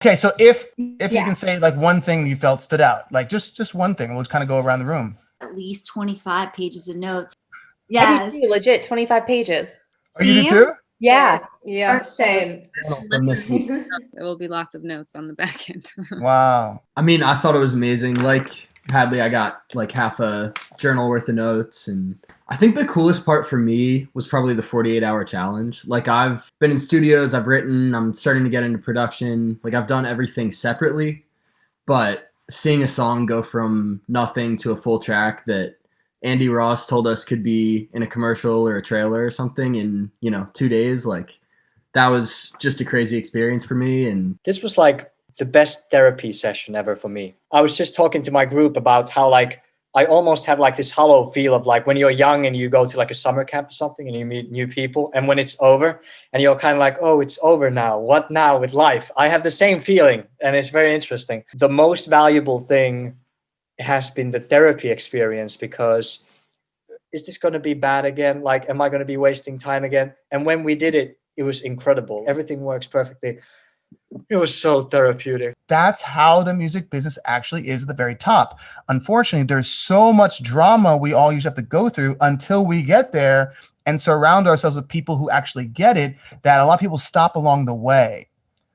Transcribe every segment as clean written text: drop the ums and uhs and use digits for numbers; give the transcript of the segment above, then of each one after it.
Okay, so if you Yeah. can say like one thing you felt stood out, like just one thing, we'll just kind of go around the room. At least 25 pages of notes. I do Yes. too, legit 25 pages. Oh, you do too? Yeah. Yeah. Same. From this week. There will be lots of notes on the back end. Wow. I mean, I thought it was amazing. Like Hadley, I got like half a journal worth of notes, and I think the coolest part for me was probably the 48-hour challenge. Like I've been in studios, I've written, I'm starting to get into production. Like I've done everything separately, but seeing a song go from nothing to a full track that Andy Ross told us could be in a commercial or a trailer or something in, 2 days, like that was just a crazy experience for me. And this was like the best therapy session ever for me. I was just talking to my group about how like I almost have like this hollow feel of like when you're young and you go to like a summer camp or something and you meet new people, and when it's over and you're kind of like, oh, it's over now. What now with life? I have the same feeling, and it's very interesting. The most valuable thing has been the therapy experience, because is this going to be bad again? Like, am I going to be wasting time again? And when we did it, it was incredible. Everything works perfectly. It was so therapeutic. That's how the music business actually is at the very top. Unfortunately, there's so much drama we all usually have to go through until we get there and surround ourselves with people who actually get it, that a lot of people stop along the way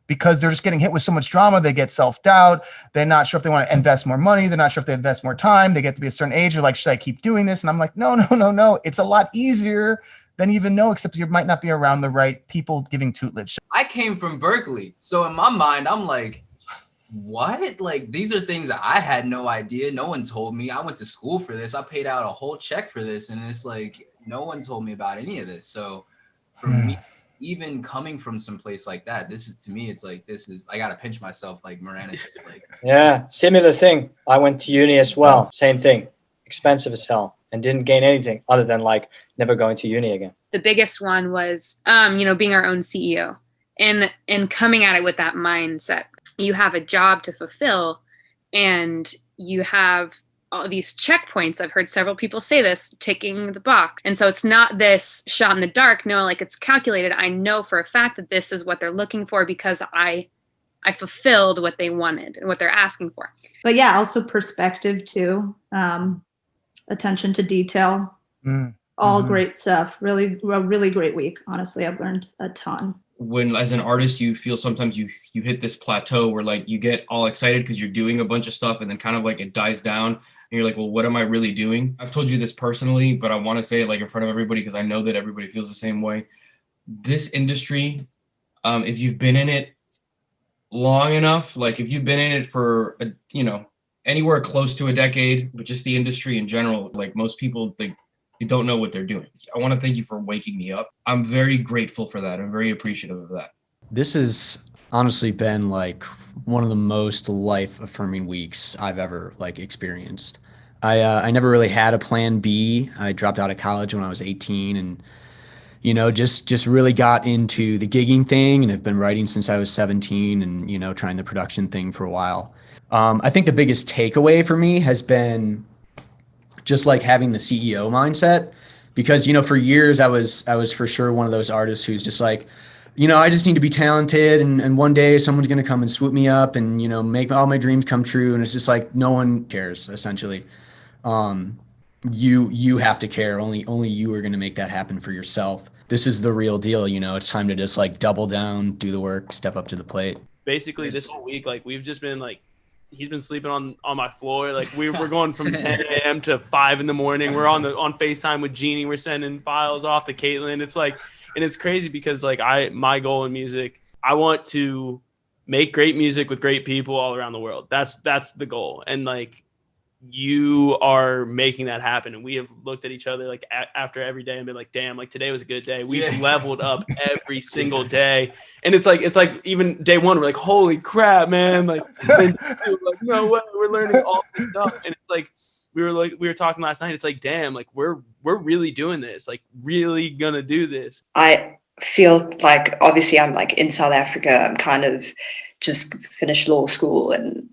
because they're just getting hit with so much drama. They get self-doubt. They're not sure if they want to invest more money. They're not sure if they invest more time. They get to be a certain age. They're like, should I keep doing this? And I'm like, no. It's a lot easier than you even know, except you might not be around the right people giving tutelage. I came from Berkeley. So in my mind, I'm like, what? Like, these are things that I had no idea. No one told me. I went to school for this. I paid out a whole check for this. And it's like, no one told me about any of this. So for me, even coming from some place like that, this is, to me, it's like, I got to pinch myself like Miranda said. Like, yeah, similar thing. I went to uni as well. Same thing. Expensive as hell. And didn't gain anything other than like never going to uni again. The biggest one was, being our own CEO and coming at it with that mindset. You have a job to fulfill and you have all these checkpoints. I've heard several people say this, ticking the box. And so it's not this shot in the dark. No, like it's calculated. I know for a fact that this is what they're looking for because I fulfilled what they wanted and what they're asking for. But yeah, also perspective too. Attention to detail, all great stuff. Really, a really great week. Honestly, I've learned a ton. When as an artist, you feel sometimes you hit this plateau where like you get all excited because you're doing a bunch of stuff and then kind of like it dies down and you're like, well, what am I really doing? I've told you this personally, but I want to say it like in front of everybody because I know that everybody feels the same way. This industry, if you've been in it long enough, like if you've been in it for anywhere close to a decade, but just the industry in general, like most people think you don't know what they're doing. I want to thank you for waking me up. I'm very grateful for that. I'm very appreciative of that. This has honestly been like one of the most life affirming weeks I've ever like experienced. I never really had a plan B. I dropped out of college when I was 18 and just really got into the gigging thing and have been writing since I was 17 and, trying the production thing for a while. I think the biggest takeaway for me has been just like having the CEO mindset, because, for years I was for sure one of those artists who's just like, I just need to be talented and one day someone's going to come and swoop me up and, make all my dreams come true. And it's just like, no one cares essentially. You have to care. Only you are going to make that happen for yourself. This is the real deal. It's time to just like double down, do the work, step up to the plate. Basically this whole week, like we've just been like, he's been sleeping on my floor. Like we're going from 10 a.m. to 5 in the morning. We're on FaceTime with Jeannie. We're sending files off to Caitlin. It's like, and it's crazy because like my goal in music, I want to make great music with great people all around the world. That's the goal. And like you are making that happen. And we have looked at each other like after every day and been like, damn, like today was a good day. We've leveled up every single day. And it's like even day one, we're like, holy crap, man. Like, like no way, we're learning all this stuff. And it's like, we were talking last night. It's like, damn, like we're really doing this, like really gonna do this. I feel like obviously I'm like in South Africa. I'm kind of just finished law school and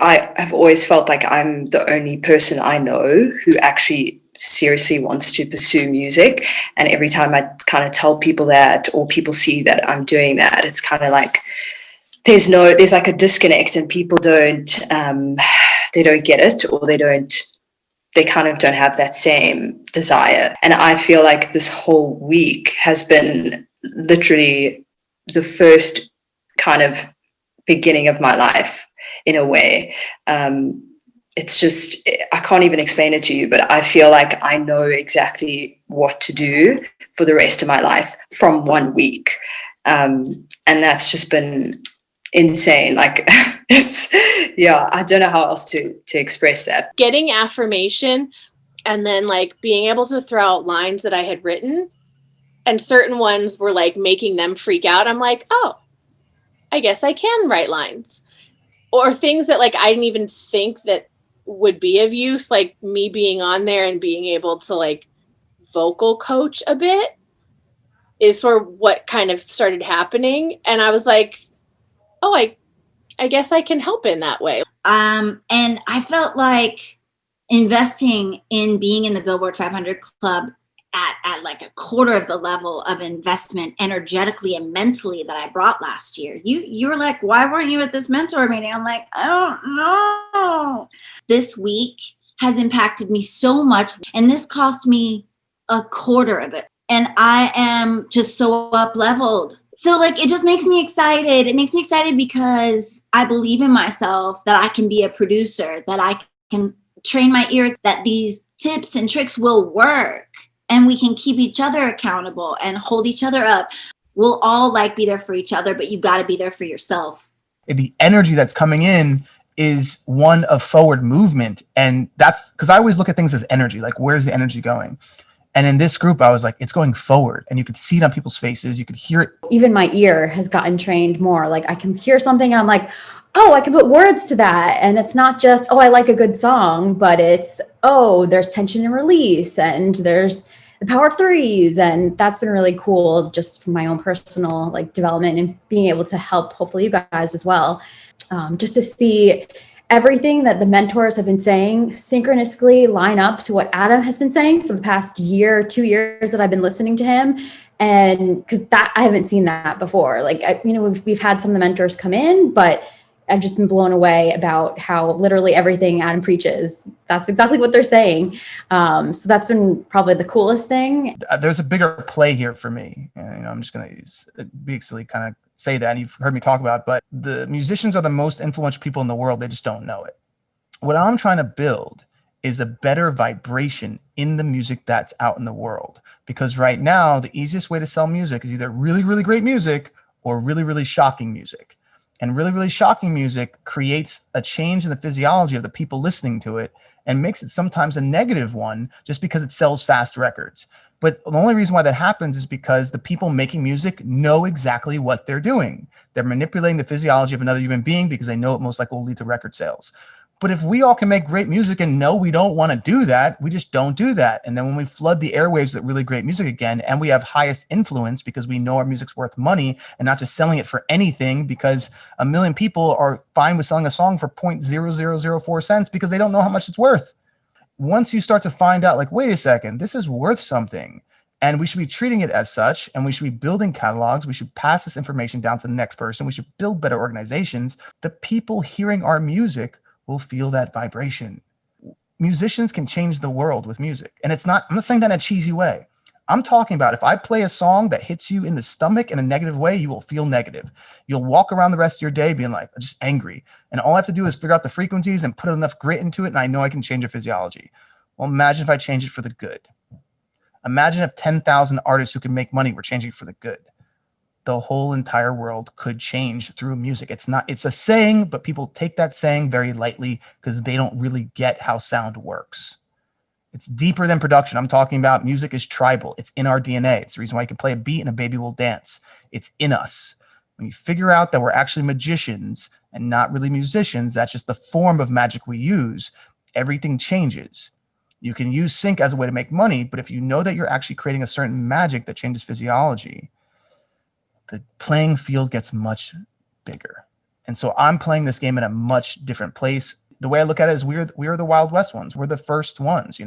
I have always felt like I'm the only person I know who actually seriously wants to pursue music. And every time I kind of tell people that or people see that I'm doing that, it's kind of like there's like a disconnect, and people don't they don't get it, or they kind of don't have that same desire. And I feel like this whole week has been literally the first kind of beginning of my life in a way. It's just, I can't even explain it to you, but I feel like I know exactly what to do for the rest of my life from 1 week. And that's just been insane. Like, I don't know how else to express that. Getting affirmation and then like being able to throw out lines that I had written, and certain ones were like making them freak out. I'm like, oh, I guess I can write lines. Or things that like I didn't even think that would be of use, like me being on there and being able to like vocal coach a bit is sort of what kind of started happening. And I was like, oh, I guess I can help in that way. And I felt like investing in being in the Billboard 500 Club at like a quarter of the level of investment energetically and mentally that I brought last year. You were like, why weren't you at this mentor meeting? I'm like, I don't know. This week has impacted me so much, and this cost me a quarter of it. And I am just so up leveled. So like, it just makes me excited. It makes me excited because I believe in myself, that I can be a producer, that I can train my ear, that these tips and tricks will work. And we can keep each other accountable and hold each other up. We'll all like be there for each other, but you've got to be there for yourself. The energy that's coming in is one of forward movement. And that's because I always look at things as energy, like where's the energy going? And in this group, I was like, it's going forward, and you could see it on people's faces. You could hear it. Even my ear has gotten trained more. Like I can hear something and I'm like, oh, I can put words to that. And it's not just, oh, I like a good song, but it's, oh, there's tension and release, and there's the power of threes. And that's been really cool just for my own personal like development and being able to help hopefully you guys as well. Just to see everything that the mentors have been saying synchronously line up to what Adam has been saying for the past year, 2 years that I've been listening to him. And because that I haven't seen that before. Like, we've had some of the mentors come in, but I've just been blown away about how literally everything Adam preaches, that's exactly what they're saying. So that's been probably the coolest thing. There's a bigger play here for me. And, I'm just going to basically kind of say that, and you've heard me talk about it, but the musicians are the most influential people in the world. They just don't know it. What I'm trying to build is a better vibration in the music that's out in the world. Because right now, the easiest way to sell music is either really, really great music or really, really shocking music. And really, really shocking music creates a change in the physiology of the people listening to it and makes it sometimes a negative one just because it sells fast records. But the only reason why that happens is because the people making music know exactly what they're doing. They're manipulating the physiology of another human being because they know it most likely will lead to record sales. But if we all can make great music and know we don't want to do that, we just don't do that. And then when we flood the airwaves with really great music again, and we have highest influence because we know our music's worth money and not just selling it for anything, because 1 million people are fine with selling a song for 0.0004 cents because they don't know how much it's worth. Once you start to find out, like, wait a second, this is worth something, and we should be treating it as such, and we should be building catalogs, we should pass this information down to the next person, we should build better organizations, the people hearing our music will feel that vibration. Musicians can change the world with music. And I'm not saying that in a cheesy way. I'm talking about if I play a song that hits you in the stomach in a negative way, you will feel negative. You'll walk around the rest of your day being like, just angry. And all I have to do is figure out the frequencies and put enough grit into it, and I know I can change your physiology. Well, imagine if I change it for the good. Imagine if 10,000 artists who can make money were changing it for the good. The whole entire world could change through music. It's a saying, but people take that saying very lightly because they don't really get how sound works. It's deeper than production. I'm talking about music is tribal. It's in our DNA. It's the reason why you can play a beat and a baby will dance. It's in us. When you figure out that we're actually magicians and not really musicians, that's just the form of magic we use, everything changes. You can use sync as a way to make money, but if you know that you're actually creating a certain magic that changes physiology, the playing field gets much bigger. And so I'm playing this game in a much different place. The way I look at it is we are the Wild West ones. We're the first ones,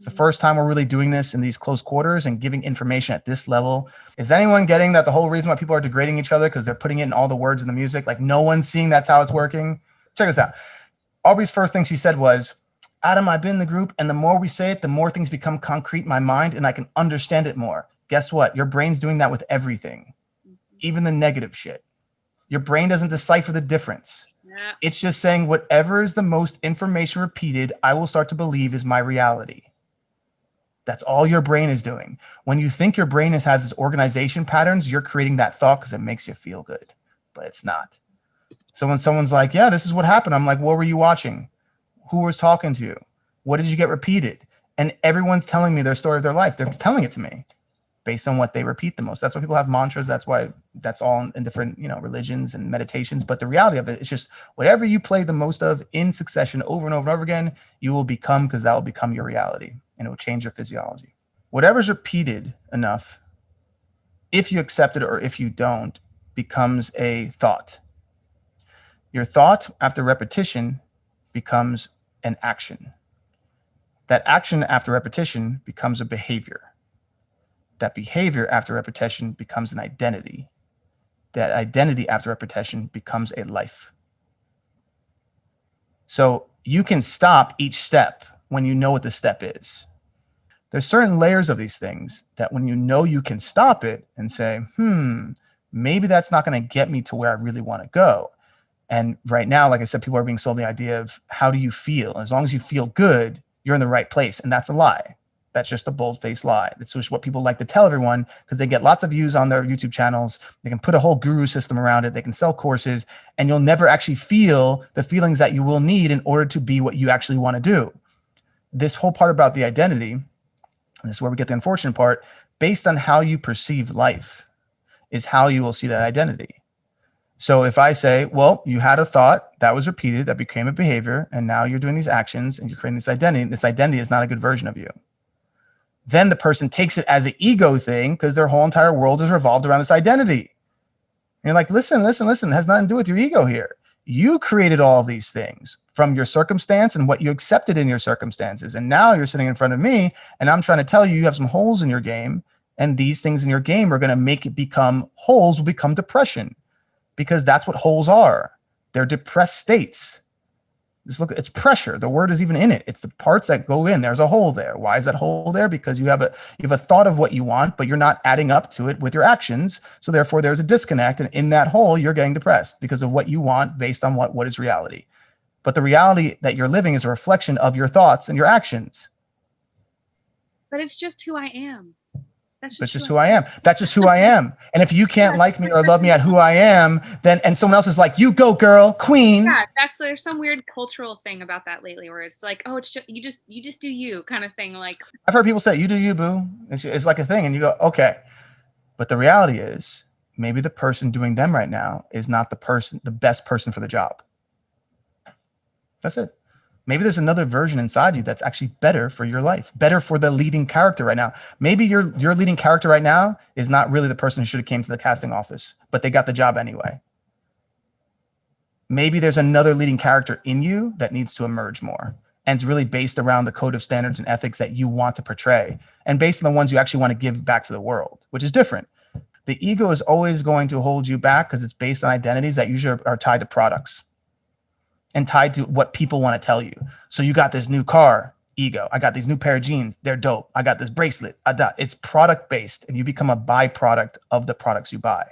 It's the first time we're really doing this in these close quarters and giving information at this level. Is anyone getting that the whole reason why people are degrading each other because they're putting in all the words in the music? Like no one's seeing that's how it's working. Check this out. Aubrey's first thing she said was, Adam, I've been in the group, and the more we say it, the more things become concrete in my mind and I can understand it more. Guess what? Your brain's doing that with everything, even the negative shit. Your brain doesn't decipher the difference. Yeah. It's just saying whatever is the most information repeated, I will start to believe is my reality. That's all your brain is doing. When you think your brain has this organization patterns, you're creating that thought because it makes you feel good, but it's not. So when someone's like, yeah, this is what happened. I'm like, what were you watching? Who was talking to you? What did you get repeated? And everyone's telling me their story of their life. They're telling it to me based on what they repeat the most. That's why people have mantras. That's why that's all in different, religions and meditations. But the reality of it is just whatever you play the most of in succession over and over and over again, you will become, because that will become your reality and it will change your physiology. Whatever's repeated enough, if you accept it or if you don't, becomes a thought. Your thought after repetition becomes an action. That action after repetition becomes a behavior. That behavior after repetition becomes an identity. That identity after repetition becomes a life. So you can stop each step when you know what the step is. There's certain layers of these things that when you know you can stop it and say, maybe that's not going to get me to where I really want to go. And right now, like I said, people are being sold the idea of how do you feel? As long as you feel good, you're in the right place. And that's a lie. That's just a bold-faced lie. It's just what people like to tell everyone because they get lots of views on their YouTube channels. They can put a whole guru system around it. They can sell courses, and you'll never actually feel the feelings that you will need in order to be what you actually want to do. This whole part about the identity, this is where we get the unfortunate part, based on how you perceive life is how you will see that identity. So if I say, well, you had a thought that was repeated, that became a behavior, and now you're doing these actions and you're creating this identity is not a good version of you. Then the person takes it as an ego thing because their whole entire world is revolved around this identity. And you're like, listen, it has nothing to do with your ego here. You created all of these things from your circumstance and what you accepted in your circumstances. And now you're sitting in front of me and I'm trying to tell you, you have some holes in your game, and these things in your game are going to make it become holes will become depression. Because that's what holes are. They're depressed states. Just look, it's pressure. The word is even in it. It's the parts that go in. There's a hole there. Why is that hole there? Because you have a thought of what you want, but you're not adding up to it with your actions. So therefore there's a disconnect. And in that hole, you're getting depressed because of what you want based on what is reality. But the reality that you're living is a reflection of your thoughts and your actions. But it's just who I am. That's just who I am. That's just who I am. And if you can't like me or love me at who I am, then and someone else is like, you go, girl, queen. Yeah, there's some weird cultural thing about that lately, where it's like, oh, it's just, you just do you kind of thing. Like I've heard people say, you do you, boo. It's like a thing, and you go, okay. But the reality is, maybe the person doing them right now is not the best person for the job. That's it. Maybe there's another version inside you that's actually better for your life, better for the leading character right now. Maybe your leading character right now is not really the person who should have came to the casting office, but they got the job anyway. Maybe there's another leading character in you that needs to emerge more. And it's really based around the code of standards and ethics that you want to portray and based on the ones you actually want to give back to the world, which is different. The ego is always going to hold you back because it's based on identities that usually are tied to products. And tied to what people want to tell you. So you got this new car, ego. I got these new pair of jeans. They're dope. I got this bracelet. It's product based and you become a byproduct of the products you buy.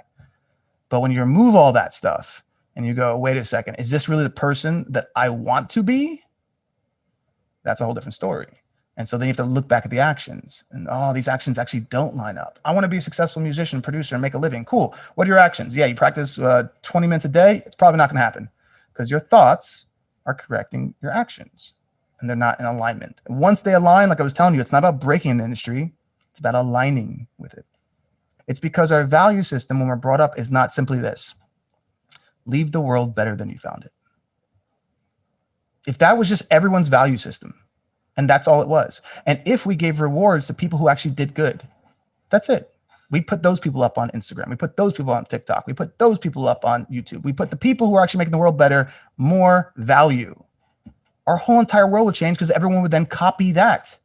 But when you remove all that stuff and you go, wait a second, is this really the person that I want to be? That's a whole different story. And so then you have to look back at the actions and these actions actually don't line up. I want to be a successful musician, producer, and make a living. Cool. What are your actions? Yeah, you practice 20 minutes a day. It's probably not going to happen. Because your thoughts are correcting your actions and they're not in alignment. And once they align, like I was telling you, it's not about breaking the industry. It's about aligning with it. It's because our value system, when we're brought up, is not simply this: leave the world better than you found it. If that was just everyone's value system and that's all it was. And if we gave rewards to people who actually did good, that's it. We put those people up on Instagram. We put those people on TikTok. We put those people up on YouTube. We put the people who are actually making the world better, more value. Our whole entire world would change because everyone would then copy that.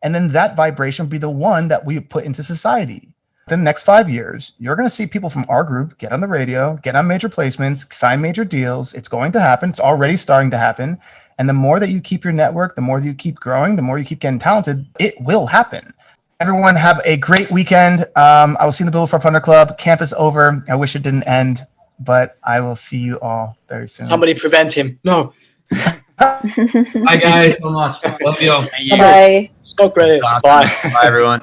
And then that vibration will be the one that we put into society. In the next 5 years, you're going to see people from our group get on the radio, get on major placements, sign major deals. It's going to happen. It's already starting to happen. And the more that you keep your network, the more that you keep growing, the more you keep getting talented, it will happen. Everyone have a great weekend. I will see you in the Billboard 500 Club. Camp is over. I wish it didn't end, but I will see you all very soon. Somebody prevent him. No. Bye, guys. So much. Love you all. Bye. So great. Awesome. Bye. Bye, everyone.